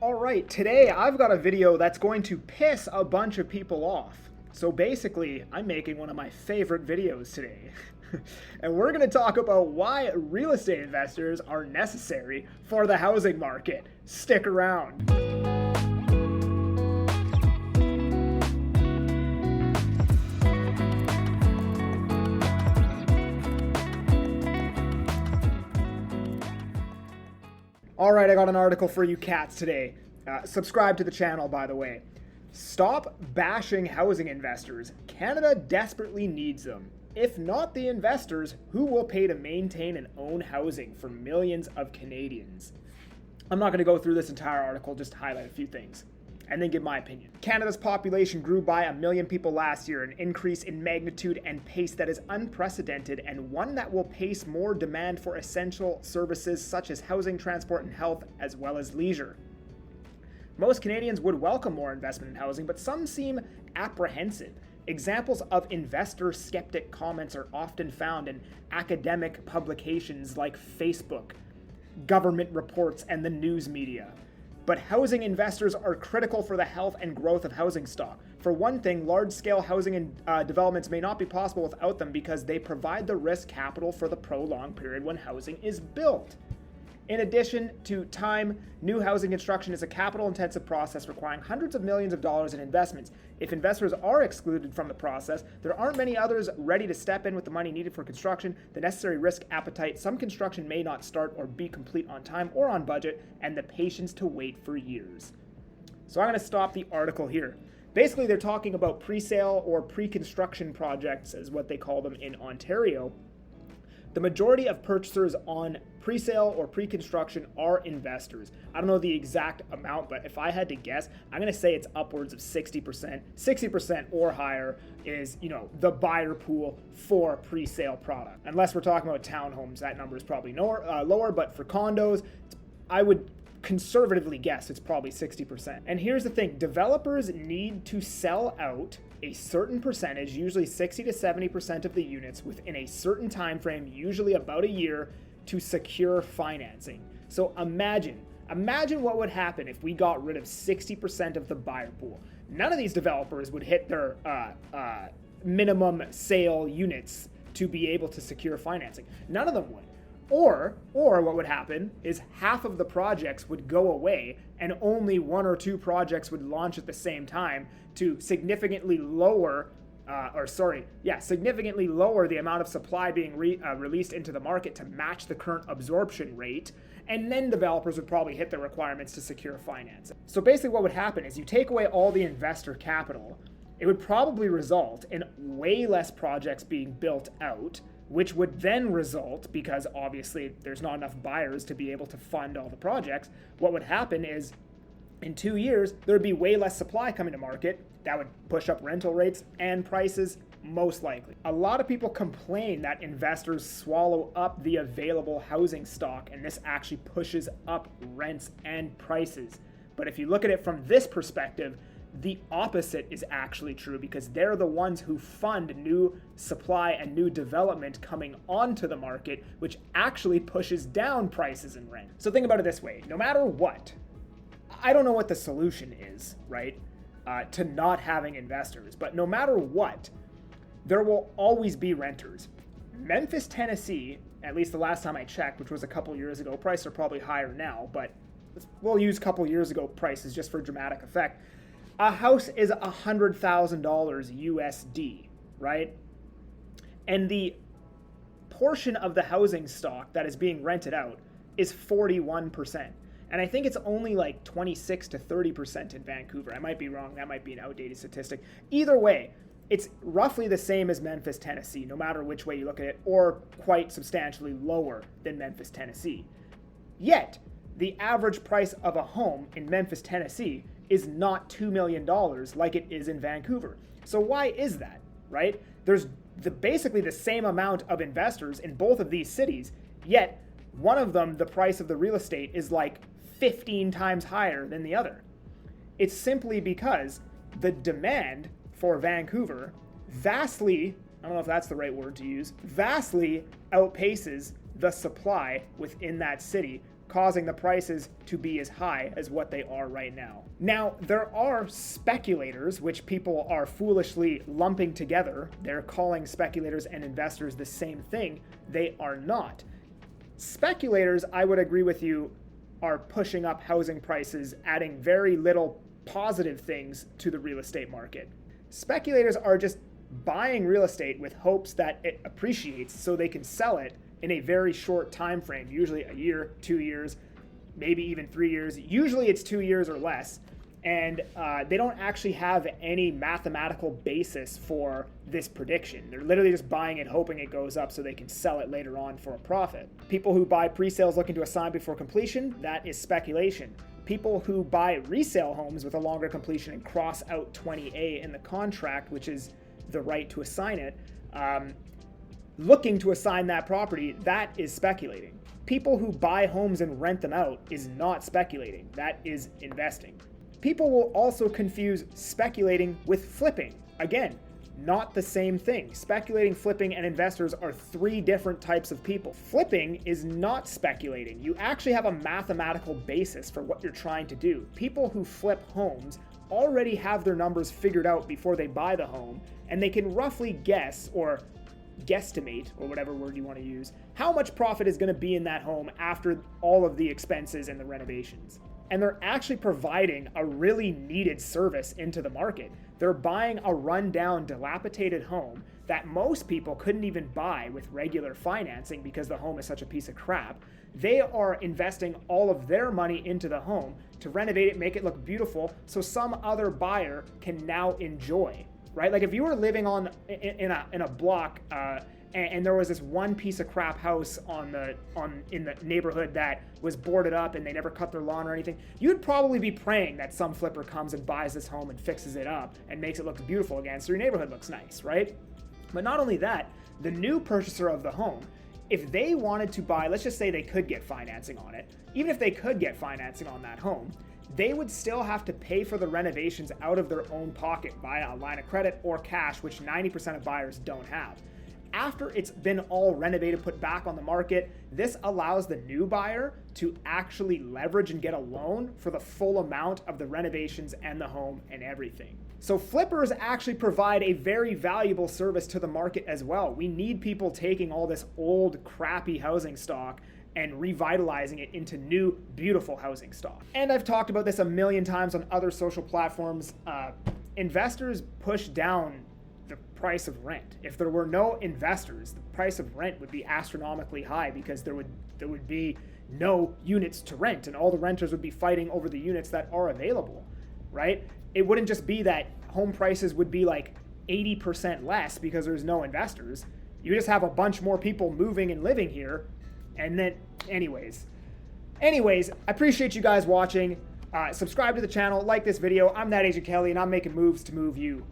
Alright, today I've got a video that's going to piss a bunch of people off. So basically, I'm making one of my favorite videos today. And we're going to talk about why real estate investors are necessary for the housing market. Stick around. Alright, I got an article for you cats today. Subscribe to the channel, by the way. Stop bashing housing investors. Canada desperately needs them. If not the investors, who will pay to maintain and own housing for millions of Canadians? I'm not going to go through this entire article, just highlight a few things and then give my opinion. Canada's population grew by 1 million people last year, an increase in magnitude and pace that is unprecedented and one that will pace more demand for essential services such as housing, transport, and health, as well as leisure. Most Canadians would welcome more investment in housing, but some seem apprehensive. Examples of investor skeptic comments are often found in academic publications like Facebook, government reports, and the news media. But housing investors are critical for the health and growth of housing stock. For one thing, large-scale housing developments may not be possible without them because they provide the risk capital for the prolonged period when housing is built. In addition to time, new housing construction is a capital-intensive process requiring hundreds of millions of dollars in investments. If investors are excluded from the process, there aren't many others ready to step in with the money needed for construction, the necessary risk appetite. Some construction may not start or be complete on time or on budget, and the patience to wait for years. So I'm going to stop the article here. Basically, they're talking about pre-sale or pre-construction projects, is what they call them in Ontario. The majority of purchasers on pre-sale or pre-construction are investors. I don't know the exact amount, but if I had to guess, I'm going to say it's upwards of 60%. 60% or higher is, the buyer pool for pre-sale product. Unless we're talking about townhomes, that number is probably lower, but for condos, I would conservatively guess it's probably 60%. And here's the thing, developers need to sell out a certain percentage, usually 60 to 70% of the units within a certain time frame, usually about a year, to secure financing. So imagine what would happen if we got rid of 60% of the buyer pool. None of these developers would hit their minimum sale units to be able to secure financing. None of them would. Or what would happen is half of the projects would go away and only one or two projects would launch at the same time to significantly lower the amount of supply being released into the market to match the current absorption rate. And then developers would probably hit the requirements to secure financing. So basically what would happen is you take away all the investor capital, it would probably result in way less projects being built out, which would then result, because obviously there's not enough buyers to be able to fund all the projects, what would happen is in 2 years, there'd be way less supply coming to market. That would push up rental rates and prices, most likely. A lot of people complain that investors swallow up the available housing stock, and this actually pushes up rents and prices. But if you look at it from this perspective, the opposite is actually true, because they're the ones who fund new supply and new development coming onto the market, which actually pushes down prices and rent. So think about it this way, no matter what, I don't know what the solution is, right, to not having investors, but no matter what, there will always be renters. Memphis, Tennessee, at least the last time I checked, which was a couple years ago, prices are probably higher now, but we'll use a couple years ago prices just for dramatic effect. A house is $100,000 USD, right? And the portion of the housing stock that is being rented out is 41%. And I think it's only like 26 to 30% in Vancouver. I might be wrong. That might be an outdated statistic. Either way, it's roughly the same as Memphis, Tennessee, no matter which way you look at it, or quite substantially lower than Memphis, Tennessee. Yet, the average price of a home in Memphis, Tennessee is not $2 million like it is in Vancouver. So why is that, right? There's basically the same amount of investors in both of these cities, yet one of them, the price of the real estate is like 15 times higher than the other. It's simply because the demand for Vancouver vastly, I don't know if that's the right word to use, vastly outpaces the supply within that city, causing the prices to be as high as what they are right now. Now, there are speculators, which people are foolishly lumping together. They're calling speculators and investors the same thing. They are not. Speculators, I would agree with you, are pushing up housing prices, adding very little positive things to the real estate market. Speculators are just buying real estate with hopes that it appreciates so they can sell it in a very short time frame, usually a year, 2 years, maybe even 3 years. Usually it's 2 years or less. And they don't actually have any mathematical basis for this prediction. They're literally just buying it, hoping it goes up so they can sell it later on for a profit. People who buy pre-sales looking to assign before completion, that is speculation. People who buy resale homes with a longer completion and cross out 20A in the contract, which is the right to assign it, looking to assign that property, that is speculating. People who buy homes and rent them out is not speculating. That is investing. People will also confuse speculating with flipping. Again, not the same thing. Speculating, flipping, and investors are 3 different types of people. Flipping is not speculating. You actually have a mathematical basis for what you're trying to do. People who flip homes already have their numbers figured out before they buy the home, and they can roughly guess or guesstimate, or whatever word you want to use, how much profit is going to be in that home after all of the expenses and the renovations. And they're actually providing a really needed service into the market. They're buying a rundown, dilapidated home that most people couldn't even buy with regular financing because the home is such a piece of crap. They are investing all of their money into the home to renovate it, make it look beautiful, so some other buyer can now enjoy. Right? Like if you were living in a block and there was this one piece of crap house in the neighborhood that was boarded up and they never cut their lawn or anything, you'd probably be praying that some flipper comes and buys this home and fixes it up and makes it look beautiful again so your neighborhood looks nice, right? But not only that, the new purchaser of the home, if they wanted to buy, let's just say they could get financing on it, even if they could get financing on that home, they would still have to pay for the renovations out of their own pocket via a line of credit or cash, which 90% of buyers don't have. After it's been all renovated, put back on the market, this allows the new buyer to actually leverage and get a loan for the full amount of the renovations and the home and everything. So flippers actually provide a very valuable service to the market as well. We need people taking all this old, crappy housing stock and revitalizing it into new, beautiful housing stock. And I've talked about this a million times on other social platforms. Investors push down the price of rent. If there were no investors, the price of rent would be astronomically high because there would be no units to rent and all the renters would be fighting over the units that are available, right? It wouldn't just be that home prices would be like 80% less because there's no investors. You just have a bunch more people moving and living here. And then, anyways, I appreciate you guys watching. Subscribe to the channel, like this video. I'm that Agent Kelly, and I'm making moves to move you.